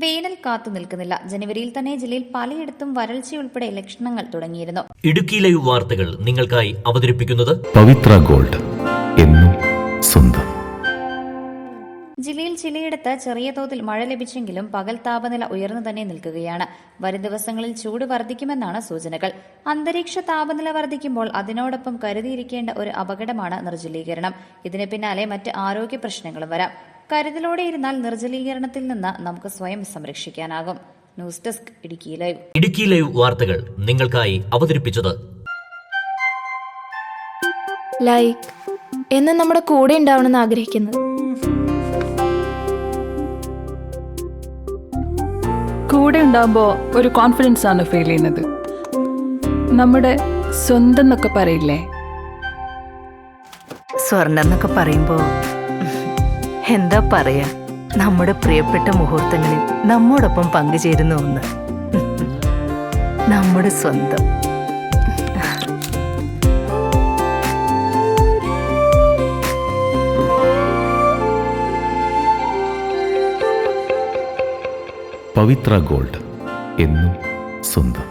വേനൽ കാത്തു നിൽക്കുന്നില്ല. ജനുവരിയിൽ തന്നെ ജില്ലയിൽ പലയിടത്തും വരൾച്ചയുൾപ്പെടെ ലക്ഷണങ്ങൾ തുടങ്ങിയിരുന്നു. ഇടുക്കി ലൈവ് വാർത്തകൾ നിങ്ങൾക്കായി അവതരിപ്പിക്കുന്നത് പവിത്ര ഗോൾഡ്, എന്നും സ്വന്തം. ജില്ലയിൽ ചിലയിടത്ത് ചെറിയ തോതിൽ മഴ ലഭിച്ചെങ്കിലും പകൽ താപനില ഉയർന്നു തന്നെ നിൽക്കുകയാണ്. വരും ദിവസങ്ങളിൽ ചൂട് വർദ്ധിക്കുമെന്നാണ് സൂചനകൾ. അന്തരീക്ഷ താപനില വർദ്ധിക്കുമ്പോൾ അതിനോടൊപ്പം കരുതിയിരിക്കേണ്ട ഒരു അപകടമാണ് നിർജ്ജലീകരണം. ഇതിന് പിന്നാലെ മറ്റ് ആരോഗ്യ പ്രശ്നങ്ങളും വരാം. കരുതലോടെ ഇരുന്നാൽ നിർജ്ജലീകരണത്തിൽ നിന്ന് നമുക്ക് സ്വയം സംരക്ഷിക്കാനാകും. News desk Idukki live. Idukki live വാർത്തകൾ നിങ്ങൾക്കായി അവതരിപ്പിച്ചത് ലൈക്ക് എന്ന് നമ്മുടെ കൂടെ ഉണ്ടാവണമെന്ന് ആഗ്രഹിക്കുന്നത്. കൂടെ ഉണ്ടാകുമ്പോൾ ഒരു കോൺഫിഡൻസ് ആണ് ഫീൽ ചെയ്യുന്നത്. നമ്മുടെ സ്വന്തം എന്നൊക്കെ പറയില്ലേ, സ്വർണ്ണം എന്നൊക്കെ പറയുമ്പോ എന്താ പറയാ, നമ്മുടെ പ്രിയപ്പെട്ട മുഹൂർത്തങ്ങളിൽ നമ്മോടൊപ്പം പങ്കുചേരുന്ന ഒന്ന്, നമ്മുടെ സ്വന്തം. പവിത്ര ഗോൾഡ്, എന്നും സ്വന്തം.